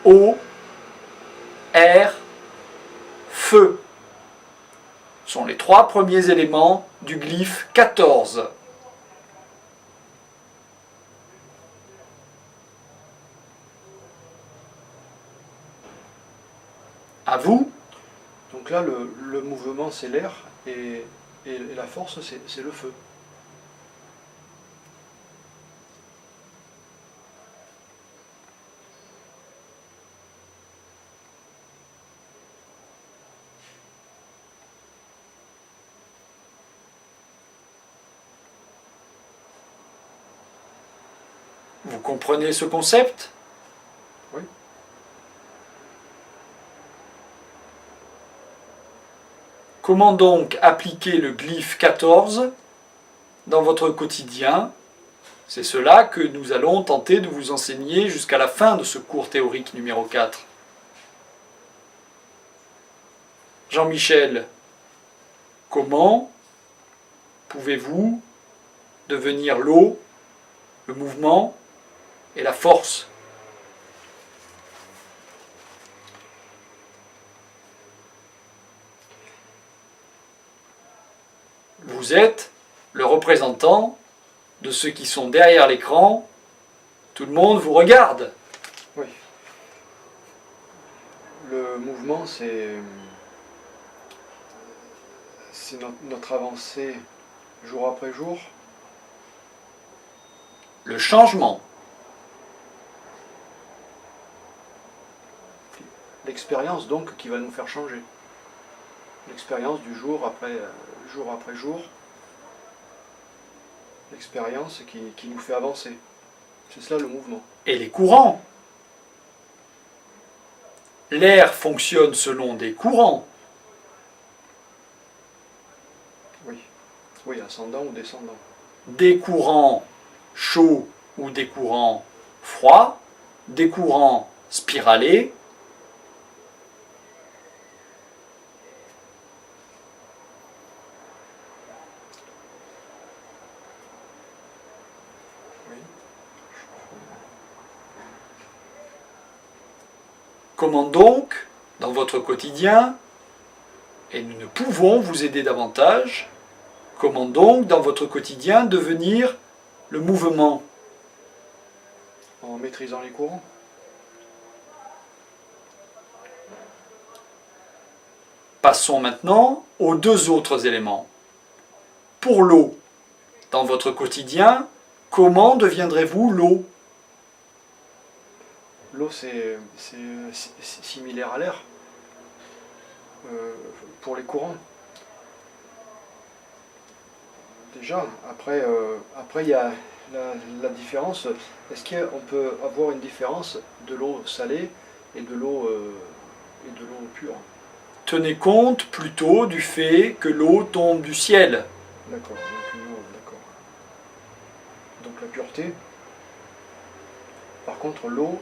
eau, air, feu sont les 3 premiers éléments du glyphe 14. À vous. Donc là, le mouvement, c'est l'air, et la force, c'est le feu. Vous comprenez ce concept? Oui. Comment donc appliquer le glyphe 14 dans votre quotidien? C'est cela que nous allons tenter de vous enseigner jusqu'à la fin de ce cours théorique numéro 4. Jean-Michel, comment pouvez-vous devenir l'eau, le mouvement et la force? Vous êtes le représentant de ceux qui sont derrière l'écran. Tout le monde vous regarde. Oui. Le mouvement, c'est notre avancée jour après jour. Le changement. L'expérience donc qui va nous faire changer. L'expérience du jour après jour. L'expérience qui nous fait avancer. C'est cela le mouvement. Et les courants. L'air fonctionne selon des courants. Oui, ascendant ou descendant. Des courants chauds ou des courants froids, des courants spiralés. Oui. Comment donc, dans votre quotidien, et nous ne pouvons vous aider davantage, comment donc, dans votre quotidien, devenir le mouvement? En maîtrisant les courants. Passons maintenant aux 2 autres éléments. Pour l'eau, dans votre quotidien, comment deviendrez-vous l'eau? L'eau, c'est similaire à l'air pour les courants. Déjà, après il y a la différence. Est-ce qu'on peut avoir une différence de l'eau salée et de l'eau pure? Tenez compte plutôt du fait que l'eau tombe du ciel. D'accord, donc la pureté. Par contre, l'eau,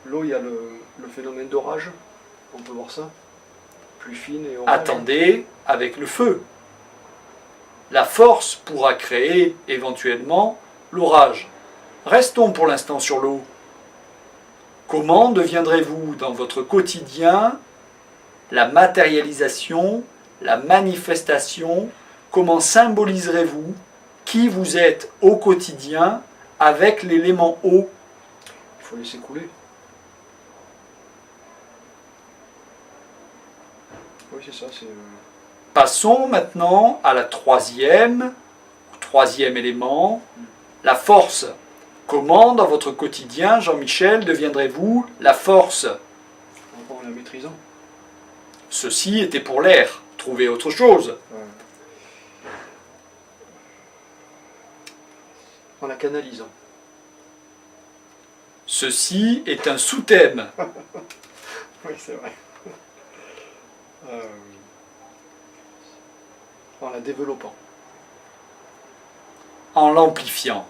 il y a le phénomène d'orage, on peut voir ça, plus fine et orage. Attendez avec le feu. La force pourra créer éventuellement l'orage. Restons pour l'instant sur l'eau. Comment deviendrez-vous dans votre quotidien la matérialisation, la manifestation? Comment symboliserez-vous qui vous êtes au quotidien avec l'élément eau? Il faut laisser couler. Oui, c'est ça, c'est... Passons maintenant à la troisième élément, la force. Comment, dans votre quotidien, Jean-Michel, deviendrez-vous la force? En la maîtrisant. Ceci était pour l'air. Trouvez autre chose. En la canalisant. Ceci est un sous-thème. Oui, c'est vrai. En la développant. En l'amplifiant.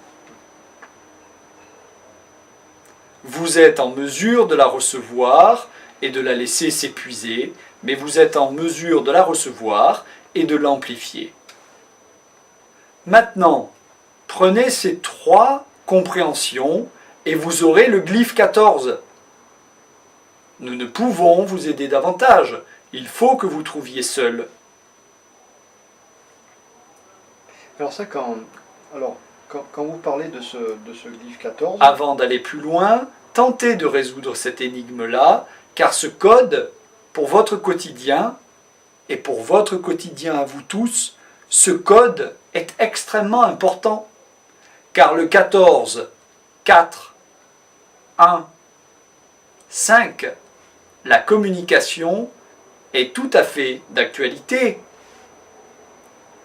Vous êtes en mesure de la recevoir et de la laisser s'épuiser, mais vous êtes en mesure de la recevoir et de l'amplifier. Maintenant, prenez ces 3 compréhensions et vous aurez le glyphe 14. Nous ne pouvons vous aider davantage. Il faut que vous trouviez seul. Alors ça, quand vous parlez de ce glyphe 14... Avant d'aller plus loin, tentez de résoudre cette énigme-là, car ce code, pour votre quotidien, et pour votre quotidien à vous tous, ce code est extrêmement important. Car le 14, 4, 1, 5, la communication est tout à fait d'actualité.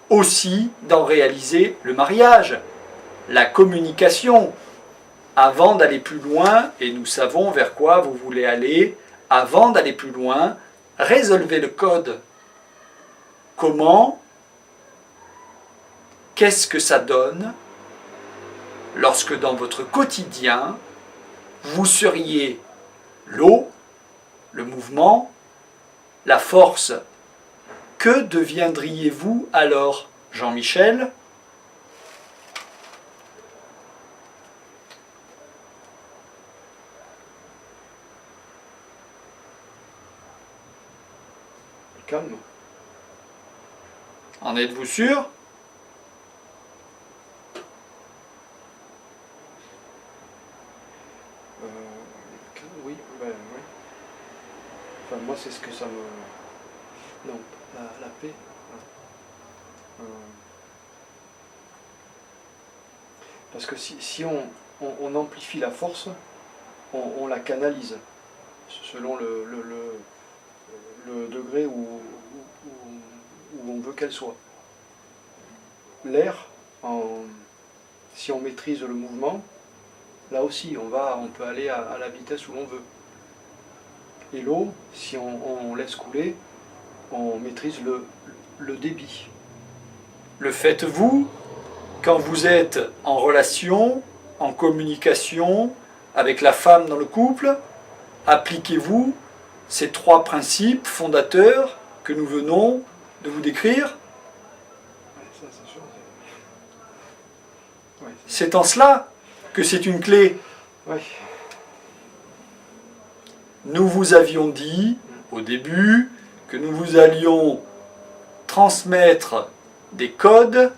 Aussi d'en réaliser le mariage, la communication. Avant d'aller plus loin, et nous savons vers quoi vous voulez aller, avant d'aller plus loin, résolvez le code. Comment? Qu'est-ce que ça donne lorsque dans votre quotidien, vous seriez l'eau, le mouvement, la force? Que deviendriez-vous alors, Jean-Michel? Calme. En êtes-vous sûr? Oui, oui. Enfin, moi, c'est ce que ça me... Non, la paix. Parce que si on amplifie la force, on la canalise selon le degré où on veut qu'elle soit. L'air, si on maîtrise le mouvement, là aussi on peut aller à la vitesse où l'on veut. Et l'eau, si on laisse couler, on maîtrise le débit. Le faites-vous quand vous êtes en relation, en communication avec la femme dans le couple? Appliquez-vous ces 3 principes fondateurs que nous venons de vous décrire? Ça, c'est sûr. C'est en cela que c'est une clé. Oui. Nous vous avions dit au début que nous vous allions transmettre des codes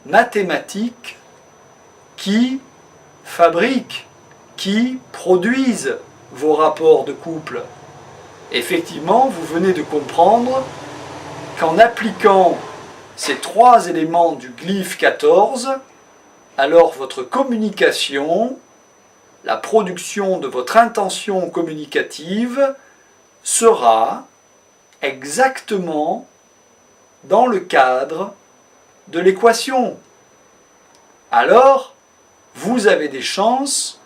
mathématiques qui fabriquent, qui produisent vos rapports de couple. Effectivement, vous venez de comprendre qu'en appliquant ces 3 éléments du glyphe 14, alors votre communication, la production de votre intention communicative sera exactement dans le cadre de l'équation. Alors, vous avez des chances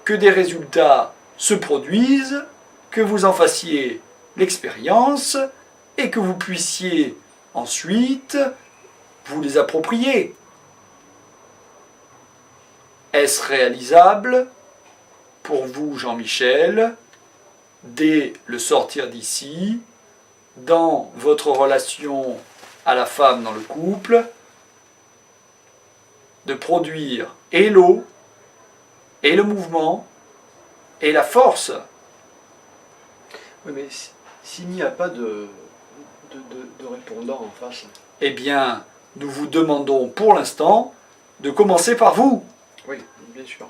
que des résultats se produisent, que vous en fassiez l'expérience et que vous puissiez ensuite vous les approprier. Est-ce réalisable pour vous, Jean-Michel, dès le sortir d'ici, dans votre relation à la femme dans le couple, de produire et l'eau, et le mouvement, et la force? Oui, mais s'il n'y a pas de répondant en face... Eh bien, nous vous demandons pour l'instant de commencer par vous. Oui, bien sûr.